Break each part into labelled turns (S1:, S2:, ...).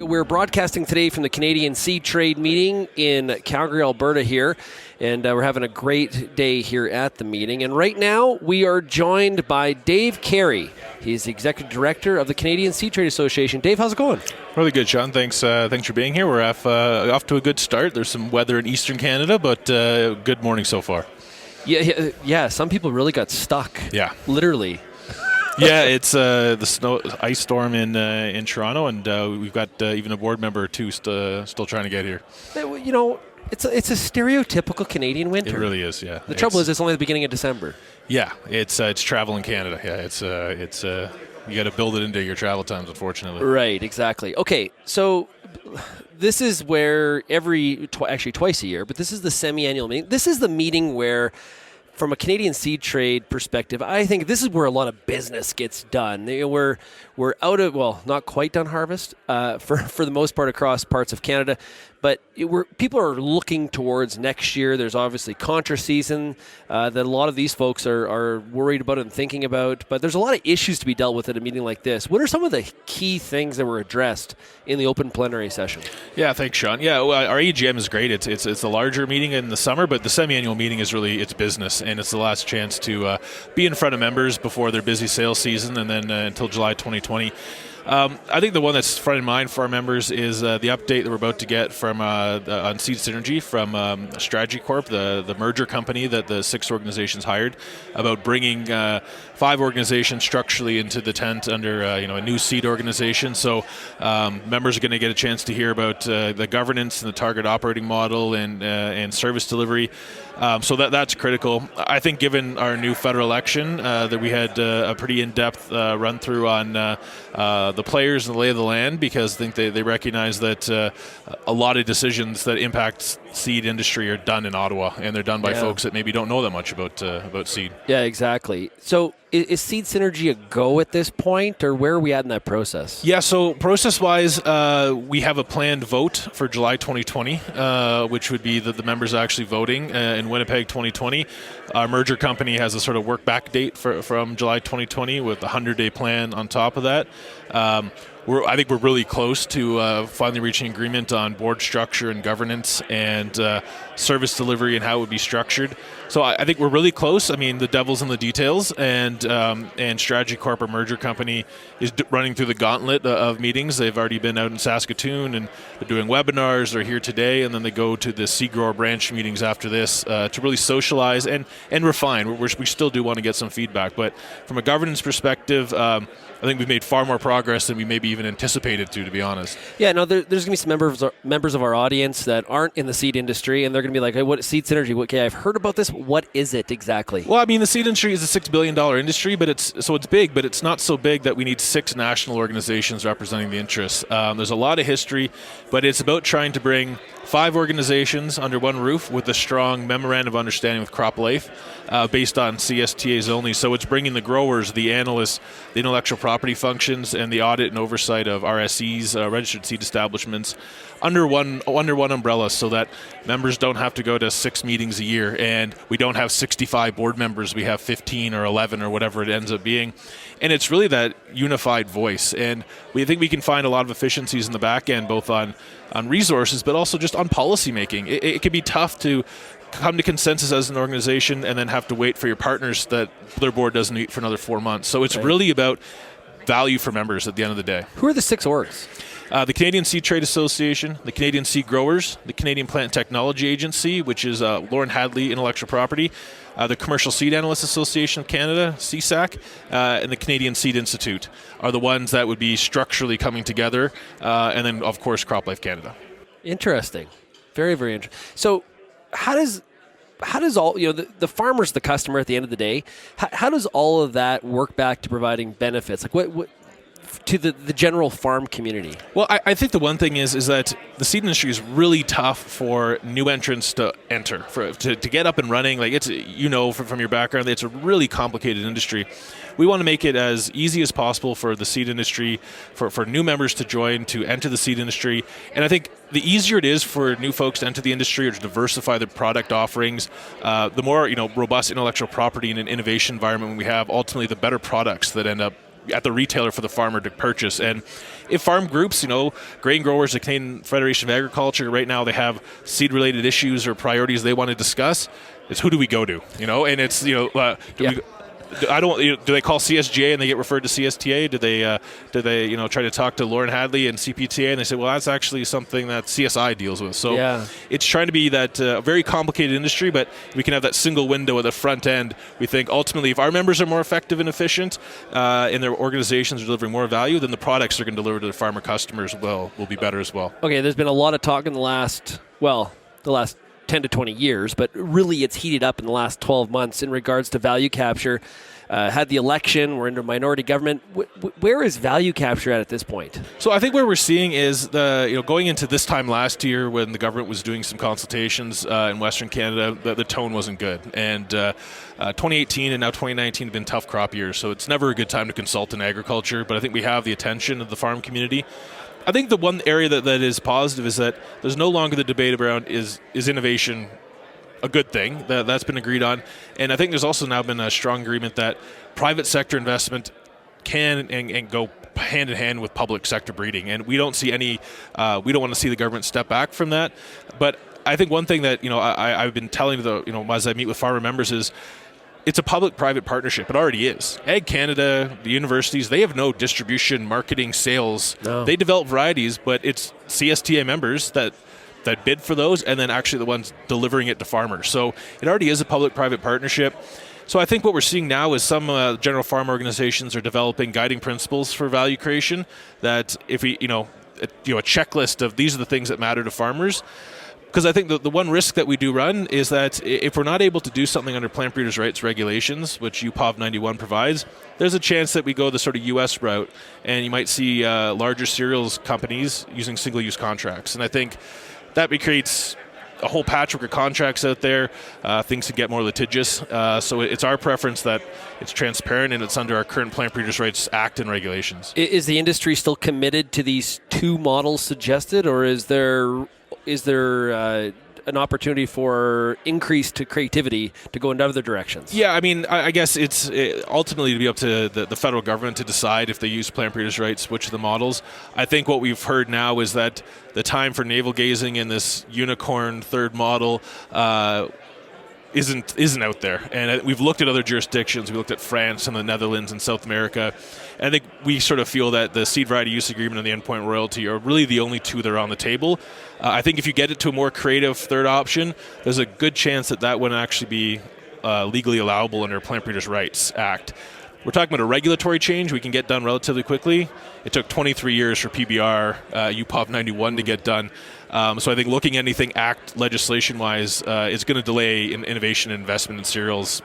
S1: We're broadcasting today from the Canadian Seed Trade meeting in Calgary, Alberta here, and we're having a great day here at the meeting. And right now, we are joined by Dave Carey. He's the Executive Director of the Canadian Seed Trade Association. Dave, how's it going?
S2: Really good, Sean. Thanks for being here. We're off to a good start. There's some weather in Eastern Canada, but good morning so far.
S1: Yeah. Some people really got stuck.
S2: Yeah.
S1: Literally.
S2: Yeah, it's the ice storm in Toronto, and we've got even a board member or two still trying to get here.
S1: You know, it's a stereotypical Canadian winter.
S2: It really is, yeah.
S1: The trouble is, it's only the beginning of December.
S2: Yeah, it's travel in Canada. Yeah, it's you got to build it into your travel times, unfortunately.
S1: Right, exactly. Okay, so this is where actually twice a year, but this is the semi-annual meeting. This is the meeting where, from a Canadian seed trade perspective, I think this is where a lot of business gets done. We're out of, well, not quite done harvest for the most part across parts of Canada, but people are looking towards next year. There's obviously contra season that a lot of these folks are worried about and thinking about, but there's a lot of issues to be dealt with at a meeting like this. What are some of the key things that were addressed in the open plenary session? Yeah,
S2: thanks, Sean. Yeah, well, our AGM is great. It's a larger meeting in the summer, but the semi-annual meeting is really, it's business, and it's the last chance to be in front of members before their busy sales season, and then until July 2020. I think the one that's front in mind for our members is the update that we're about to get from on Seed Synergy from Strategy Corp, the merger company that the 6 organizations hired, about bringing 5 organizations structurally into the tent under a new seed organization. So members are going to get a chance to hear about the governance and the target operating model and service delivery. So that's critical. I think given our new federal election, that we had a pretty in-depth run through on the players and the lay of the land, because I think they recognize that a lot of decisions that impact seed industry are done in Ottawa, and they're done by folks that maybe don't know that much about seed.
S1: Yeah, exactly. So is Seed Synergy a go at this point, or where are we at in that process?
S2: Yeah, so process-wise, we have a planned vote for July 2020, which would be the members actually voting in Winnipeg 2020. Our merger company has a sort of work-back date from July 2020 with a 100-day plan on top of that. I think we're really close to finally reaching agreement on board structure and governance and service delivery and how it would be structured. So I think we're really close. I mean, the devil's in the details, and Strategy Corp, our merger company, is running through the gauntlet of meetings. They've already been out in Saskatoon, and they're doing webinars. They're here today, and then they go to the seed grower branch meetings after this to really socialize and refine. We still do want to get some feedback, but from a governance perspective, I think we've made far more progress than we maybe even anticipated to be honest.
S1: Yeah, no, there's going to be some members of our audience that aren't in the seed industry, and they're going to be like, hey, what Seed Synergy? Okay, I've heard about this. What is it exactly?
S2: Well, I mean, the seed industry is a $6 billion industry, but it's big, but it's not so big that we need 6 national organizations representing the interests. There's a lot of history, but it's about trying to bring 5 organizations under one roof with a strong memorandum of understanding with Crop Life based on CSTAs only. So it's bringing the growers, the analysts, the intellectual property functions, and the audit and oversight of RSEs, registered seed establishments, under one umbrella, so that members don't have to go to 6 meetings a year, and we don't have 65 board members. We have 15 or 11 or whatever it ends up being. And it's really that unified voice. And we think we can find a lot of efficiencies in the back end, both on resources, but also just on policy making. It can be tough to come to consensus as an organization and then have to wait for your partners that their board doesn't meet for another 4 months. So it's really about value for members at the end of the day.
S1: Who are the 6 orgs?
S2: The Canadian Seed Trade Association, the Canadian Seed Growers, the Canadian Plant Technology Agency, which is Lauren Hadley Intellectual Property, the Commercial Seed Analysts Association of Canada, CSAC, and the Canadian Seed Institute are the ones that would be structurally coming together, and then, of course, Crop Life Canada.
S1: Interesting. Very, very interesting. So how does all, the farmer's the customer at the end of the day, how does all of that work back to providing benefits? Like what to the general farm community? Well,
S2: I think the one thing is that the seed industry is really tough for new entrants to enter, to get up and running. Like, it's, from your background, it's a really complicated industry. We want to make it as easy as possible for the seed industry, for new members to join, to enter the seed industry. And I think the easier it is for new folks to enter the industry or to diversify their product offerings, the more robust intellectual property and an innovation environment we have, ultimately the better products that end up at the retailer for the farmer to purchase. And if farm groups, grain growers, the Canadian Federation of Agriculture, right now they have seed-related issues or priorities they want to discuss, it's who do we go to? And it's, do they call CSGA and they get referred to CSTA? Do they try to talk to Lauren Hadley and CPTA and they say, well, that's actually something that CSI deals with. So it's trying to be that very complicated industry, but we can have that single window at the front end. We think ultimately if our members are more effective and efficient and their organizations are delivering more value, then the products they're going to deliver to the farmer customers will be better as well.
S1: Okay, there's been a lot of talk in the last 10 to 20 years, but really it's heated up in the last 12 months in regards to value capture. Had the election, we're under minority government. Where is value capture at this point?
S2: So I think where we're seeing is going into this time last year when the government was doing some consultations in Western Canada, the tone wasn't good. And 2018 and now 2019 have been tough crop years, so it's never a good time to consult in agriculture, but I think we have the attention of the farm community. I think the one area that is positive is that there's no longer the debate around is innovation a good thing. That's been agreed on. And I think there's also now been a strong agreement that private sector investment can and go hand in hand with public sector breeding. And we don't see we don't want to see the government step back from that. But I think one thing that, I've been telling as I meet with farmer members is, it's a public-private partnership. It already is. Ag Canada, the universities, they have no distribution, marketing, sales. No. They develop varieties, but it's CSTA members that bid for those and then actually the ones delivering it to farmers. So it already is a public-private partnership. So I think what we're seeing now is some general farm organizations are developing guiding principles for value creation that if we, a checklist of these are the things that matter to farmers. Because I think the one risk that we do run is that if we're not able to do something under plant breeders' rights regulations, which UPOV 91 provides, there's a chance that we go the sort of U.S. route, and you might see larger cereals companies using single-use contracts. And I think that creates a whole patchwork of contracts out there. Things can get more litigious. So it's our preference that it's transparent and it's under our current Plant Breeders' Rights Act and regulations.
S1: Is the industry still committed to these two models suggested, or is there an opportunity for increased creativity to go in other directions?
S2: Yeah, I mean, I guess it's ultimately to be up to the federal government to decide if they use plant breeders' rights, which of the models. I think what we've heard now is that the time for navel gazing in this unicorn third model isn't out there. And we've looked at other jurisdictions. We looked at France and the Netherlands and South America. And I think we sort of feel that the seed variety use agreement and the endpoint royalty are really the only two that are on the table. I think if you get it to a more creative third option, there's a good chance that wouldn't actually be legally allowable under Plant Breeders' Rights Act. We're talking about a regulatory change we can get done relatively quickly. It took 23 years for PBR, UPOV 91 to get done. So I think looking at anything act legislation-wise is going to delay innovation and investment in cereals,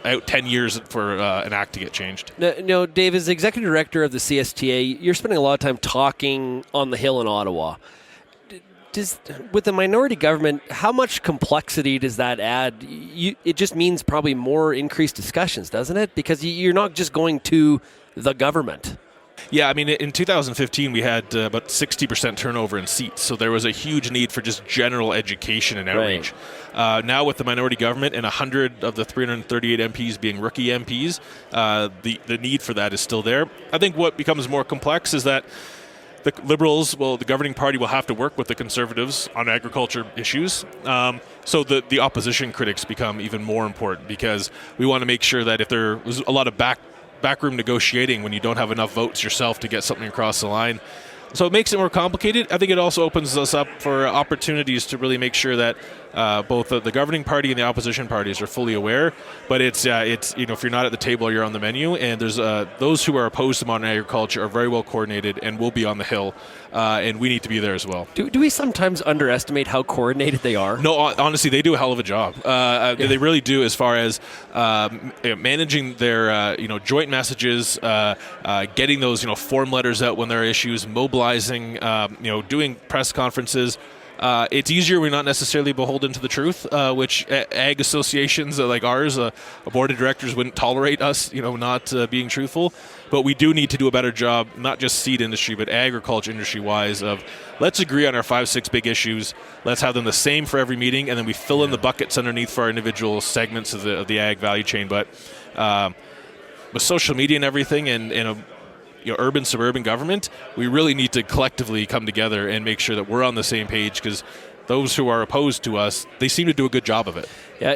S2: out 10 years for an act to get changed.
S1: No, Dave, as executive director of the CSTA, you're spending a lot of time talking on the Hill in Ottawa. With the minority government, how much complexity does that add? It just means probably more increased discussions, doesn't it? Because you're not just going to the government.
S2: Yeah, I mean, in 2015, we had about 60% turnover in seats, so there was a huge need for just general education and outreach. Right. Now with the minority government and 100 of the 338 MPs being rookie MPs, the need for that is still there. I think what becomes more complex is that the Liberals, the governing party will have to work with the Conservatives on agriculture issues. So the opposition critics become even more important because we want to make sure that if there was a lot of backroom negotiating when you don't have enough votes yourself to get something across the line. So it makes it more complicated. I think it also opens us up for opportunities to really make sure that both the governing party and the opposition parties are fully aware. But it's if you're not at the table, you're on the menu. And there's those who are opposed to modern agriculture are very well coordinated and will be on the Hill. And we need to be there as well.
S1: Do we sometimes underestimate how coordinated they are?
S2: No, honestly, they do a hell of a job. They really do, as far as managing their joint messages, getting those form letters out when there are issues, mobilizing, doing press conferences. It's easier. We're not necessarily beholden to the truth, which ag associations like ours, a board of directors wouldn't tolerate us, not being truthful. But we do need to do a better job, not just seed industry, but agriculture industry-wise, of let's agree on our 5-6 big issues. Let's have them the same for every meeting, and then we fill in the buckets underneath for our individual segments of the ag value chain. But with social media and everything, and a urban suburban government, we really need to collectively come together and make sure that we're on the same page, because those who are opposed to us, they seem to do a good job of it.
S1: Yeah,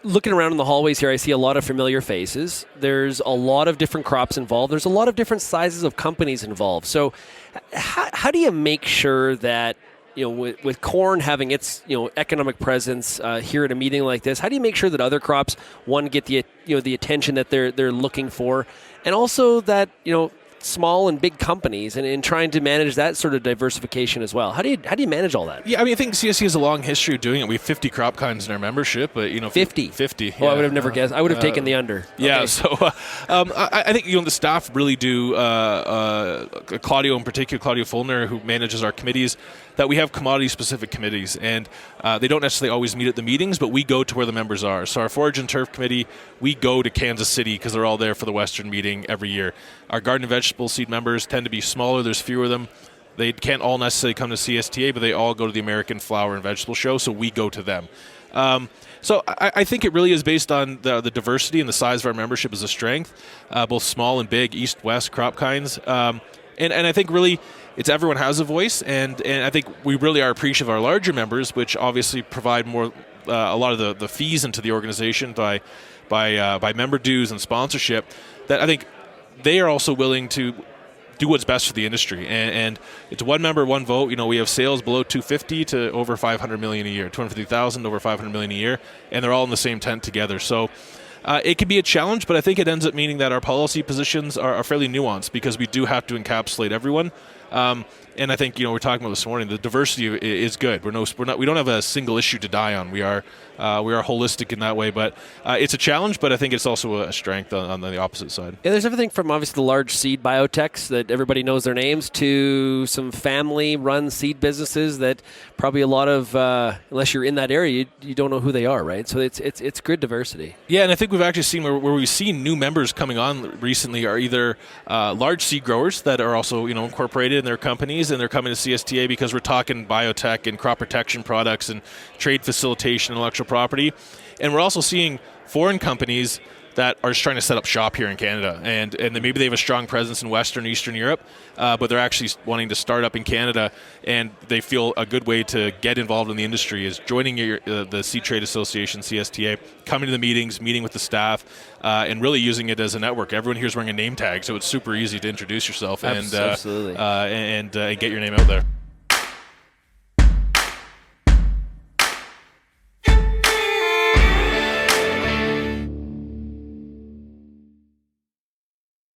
S1: looking around in the hallways here, I see a lot of familiar faces. There's a lot of different crops involved. There's a lot of different sizes of companies involved. So how do you make sure that, with corn having its, economic presence here at a meeting like this, how do you make sure that other crops, one, get the, the attention that they're looking for, and also that, small and big companies, and trying to manage that sort of diversification as well? How do you manage all that?
S2: Yeah, I think CSC has a long history of doing it. We have 50 crop kinds in our membership, but
S1: 50.
S2: 50.
S1: Yeah. I would have never guessed. I would have taken the under.
S2: Yeah,
S1: okay.
S2: So I think the staff really do. Claudio in particular, Claudio Fulner, who manages our committees, that we have commodity-specific committees, and they don't necessarily always meet at the meetings, but we go to where the members are. So our Forage and Turf Committee, we go to Kansas City because they're all there for the Western meeting every year. Our Garden and Vegetable Seed members tend to be smaller. There's fewer of them. They can't all necessarily come to CSTA, but they all go to the American Flower and Vegetable Show, so we go to them. So I think it really is based on the diversity, and the size of our membership is a strength, both small and big, east-west crop kinds. And I think really it's everyone has a voice, and I think we really are appreciative of our larger members, which obviously provide more a lot of the fees into the organization by member dues and sponsorship, that I think they are also willing to do what's best for the industry. And it's one member, one vote. We have sales below 250 to over 500 million a year, 250,000 to over 500 million a year, and they're all in the same tent together. So it can be a challenge, but I think it ends up meaning that our policy positions are fairly nuanced, because we do have to encapsulate everyone. And I think we're talking about this morning. The diversity is good. We don't have a single issue to die on. We are holistic in that way. But it's a challenge. But I think it's also a strength on the opposite side.
S1: Yeah, there's everything from obviously the large seed biotechs that everybody knows their names, to some family-run seed businesses that probably a lot of, unless you're in that area, you don't know who they are, right? So it's good diversity.
S2: Yeah, and I think we've actually seen where we've seen new members coming on recently are either large seed growers that are also incorporated in their companies, and they're coming to CSTA because we're talking biotech and crop protection products and trade facilitation, intellectual property. And we're also seeing foreign companies that are just trying to set up shop here in Canada, and then maybe they have a strong presence in Western, Eastern Europe, but they're actually wanting to start up in Canada, and they feel a good way to get involved in the industry is joining the Seed Trade Association, CSTA, coming to the meetings, meeting with the staff, and really using it as a network. Everyone here is wearing a name tag, so it's super easy to introduce yourself and
S1: Absolutely.
S2: and get your name out there.